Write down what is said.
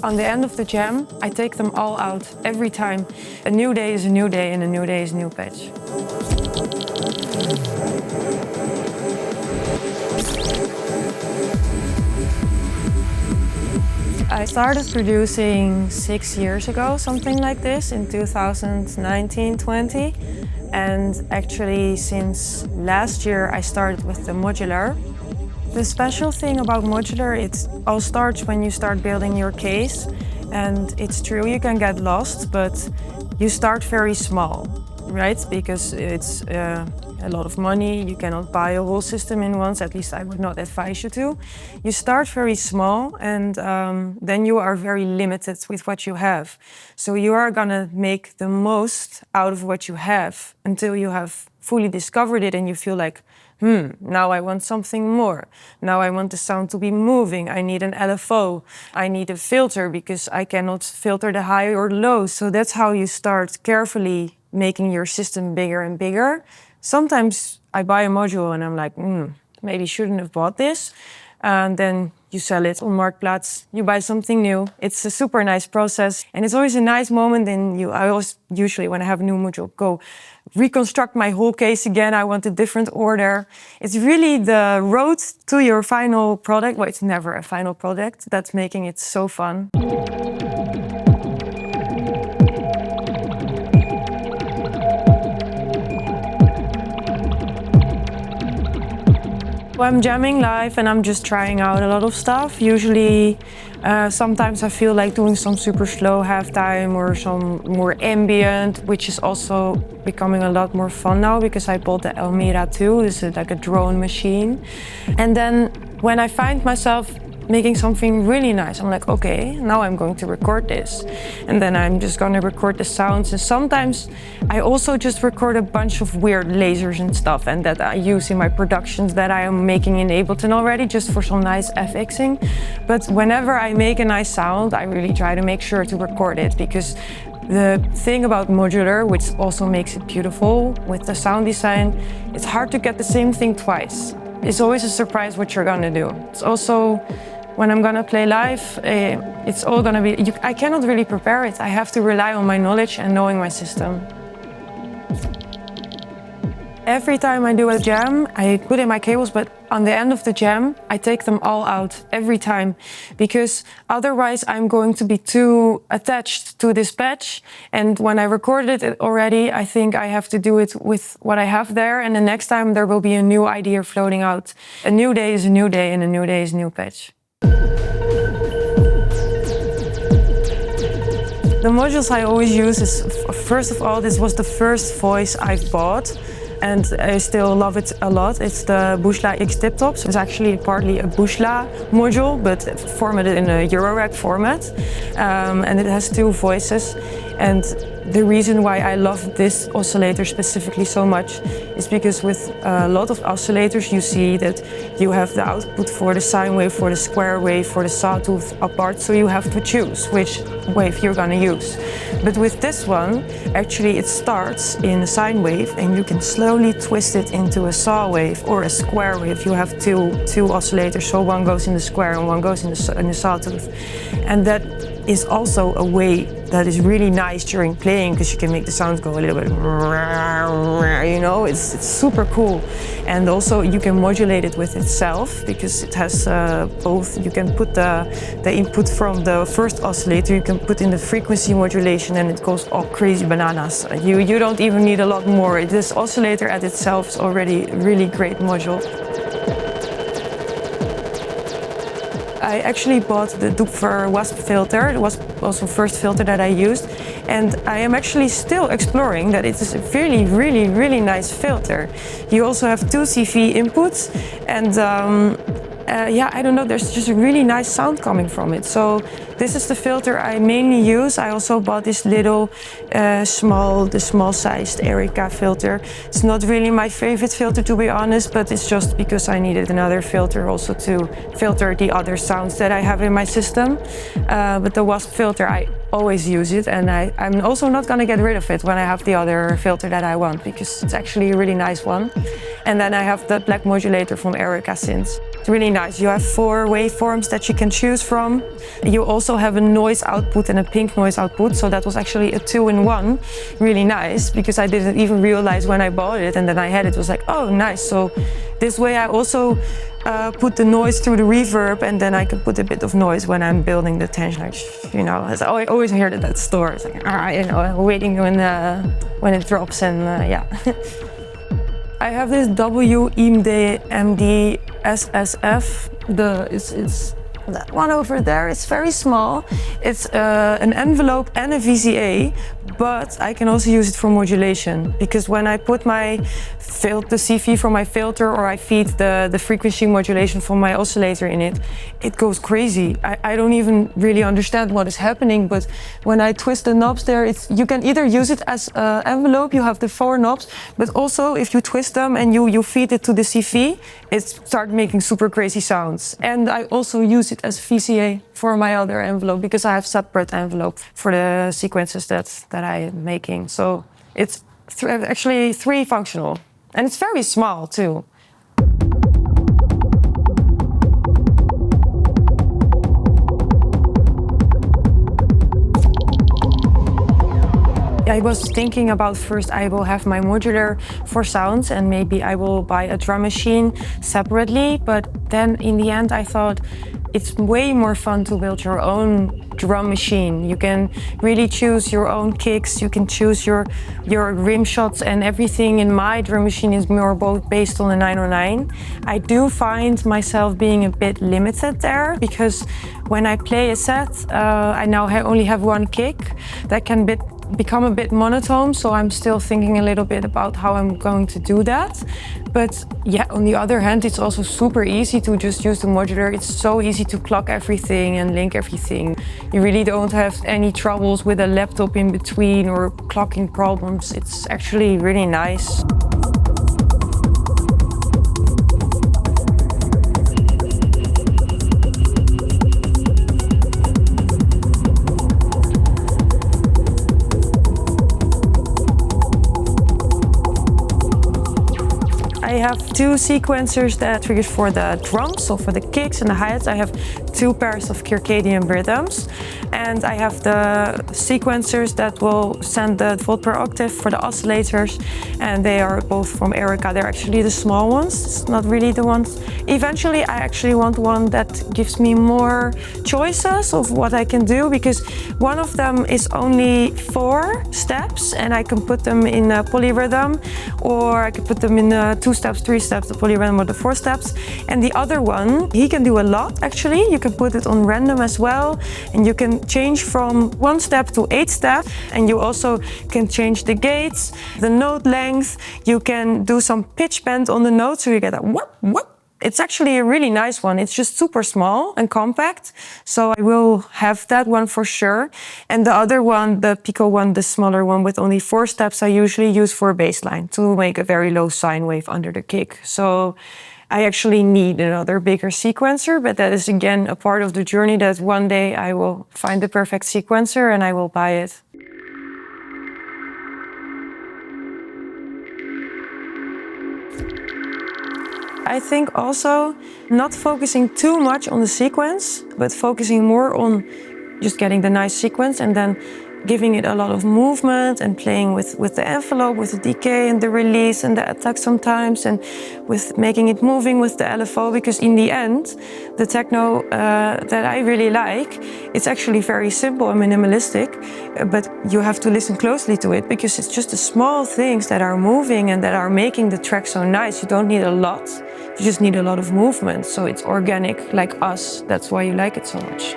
On the end of the jam, I take them all out every time. A new day is a new day, and a new day is a new patch. I started producing 6 years ago, something like this, in 2019-20. And actually, since last year, I started with the modular. The special thing about modular, it all starts when you start building your case. And it's true, you can get lost, but you start very small, right? Because it's a lot of money, you cannot buy a whole system in once, at least I would not advise you to. You start very small, and then you are very limited with what you have. So you are gonna make the most out of what you have until you have fully discovered it and you feel like, now I want something more. Now I want the sound to be moving. I need an LFO. I need a filter because I cannot filter the high or low. So that's how you start carefully making your system bigger and bigger. Sometimes I buy a module and I'm like, maybe shouldn't have bought this. And then you sell it on Marktplaats, you buy something new. It's a super nice process. And it's always a nice moment. And I always, usually when I have a new module, go reconstruct my whole case again. I want a different order. It's really the road to your final product. Well, it's never a final product. That's making it so fun. Well, I'm jamming live and I'm just trying out a lot of stuff. Usually, sometimes I feel like doing some super slow halftime or some more ambient, which is also becoming a lot more fun now because I bought the Elmira 2. This is like a drone machine. And then when I find myself making something really nice, I'm like, okay, now I'm going to record this. And then I'm just gonna record the sounds. And sometimes I also just record a bunch of weird lasers and stuff and that I use in my productions that I am making in Ableton already, just for some nice FXing. But whenever I make a nice sound, I really try to make sure to record it, because the thing about modular, which also makes it beautiful with the sound design, it's hard to get the same thing twice. It's always a surprise what you're gonna do. It's also, when I'm gonna play live, it's all gonna be, I cannot really prepare it. I have to rely on my knowledge and knowing my system. Every time I do a jam, I put in my cables, but on the end of the jam, I take them all out every time, because otherwise I'm going to be too attached to this patch. And when I recorded it already, I think I have to do it with what I have there. And the next time there will be a new idea floating out. A new day is a new day, and a new day is a new patch. The modules I always use is, first of all, this was the first voice I've bought. And I still love it a lot. It's the Bushla X Tip Tops. It's actually partly a Bushla module, but formatted in a Eurorack format. And it has 2 voices. And the reason why I love this oscillator specifically so much is because with a lot of oscillators you see that you have the output for the sine wave, for the square wave, for the sawtooth apart, so you have to choose which wave you're gonna use. But with this one, actually it starts in a sine wave and you can slowly twist it into a saw wave or a square wave. You have two oscillators, so one goes in the square and one goes in the sawtooth. And that is also a way that is really nice during playing, because you can make the sound go a little bit, you know, it's super cool. And also you can modulate it with itself, because it has both. You can put the input from the first oscillator, you can put in the frequency modulation, and it goes all crazy bananas. You don't even need a lot more. This oscillator at itself is already a really great module. I actually bought the Doepfer Wasp filter. It was also the first filter that I used. And I am actually still exploring that it is a really, really, really nice filter. You also have 2 CV inputs. And yeah, I don't know, there's just a really nice sound coming from it. So this is the filter I mainly use. I also bought this little small-sized Erica filter. It's not really my favorite filter, to be honest, but it's just because I needed another filter also to filter the other sounds that I have in my system. But the Wasp filter, always use it, and I'm also not gonna get rid of it when I have the other filter that I want, because it's actually a really nice one. And then I have the black modulator from Erica Synth. It's really nice. You have 4 waveforms that you can choose from. You also have a noise output and a pink noise output, so that was actually a 2-in-1. Really nice, because I didn't even realize when I bought it, and then I had it, was like, oh nice. So this way I also put the noise through the reverb, and then I can put a bit of noise when I'm building the tension. Like, you know, as I always hear that at store. It's like, you know, waiting when it drops, and yeah. I have this WIMD MD SSF. It's that one over there. It's very small. It's an envelope and a VCA, but I can also use it for modulation, because when I put the CV from my filter, or I feed the frequency modulation from my oscillator in it, it goes crazy. I don't even really understand what is happening, but when I twist the knobs there, you can either use it as an envelope, you have the 4 knobs, but also if you twist them and you feed it to the CV, it starts making super crazy sounds. And I also use it as VCA for my other envelope, because I have separate envelope for the sequences that I'm making. So it's actually 3 functional, and it's very small too. I was thinking about, first I will have my modular for sounds, and maybe I will buy a drum machine separately, but then in the end I thought it's way more fun to build your own drum machine. You can really choose your own kicks, you can choose your rim shots, and everything in my drum machine is more both based on the 909. I do find myself being a bit limited there, because when I play a set, I now only have 1 kick. That can become a bit monotone, so I'm still thinking a little bit about how I'm going to do that. But yeah, on the other hand, it's also super easy to just use the modular. It's so easy to clock everything and link everything. You really don't have any troubles with a laptop in between or clocking problems. It's actually really nice. I have 2 sequencers that trigger for the drums, so for the kicks and the hi-hats. I have 2 pairs of circadian rhythms, and I have the sequencers that will send the volt per octave for the oscillators, and they are both from Erica. They're actually the small ones, it's not really the ones. Eventually I actually want one that gives me more choices of what I can do, because one of them is only 4 steps, and I can put them in a polyrhythm, or I can put them in 2 steps, 3 steps, the polyrhythm, or the 4 steps. And the other one, he can do a lot actually. You can put it on random as well, and you can change from 1 step to 8 steps, and you also can change the gates, the note length. You can do some pitch bend on the note, so you get a whoop, whoop. It's actually a really nice one. It's just super small and compact, so I will have that one for sure. And the other one, the Pico one, the smaller one with only 4 steps, I usually use for a bass line to make a very low sine wave under the kick. So I actually need another bigger sequencer, but that is again a part of the journey, that one day I will find the perfect sequencer and I will buy it. I think also not focusing too much on the sequence, but focusing more on just getting the nice sequence, and then giving it a lot of movement and playing with the envelope, with the decay and the release and the attack sometimes, and with making it moving with the LFO, because in the end, the techno that I really like, it's actually very simple and minimalistic, but you have to listen closely to it, because it's just the small things that are moving and that are making the track so nice. You don't need a lot, you just need a lot of movement, so it's organic like us. That's why you like it so much.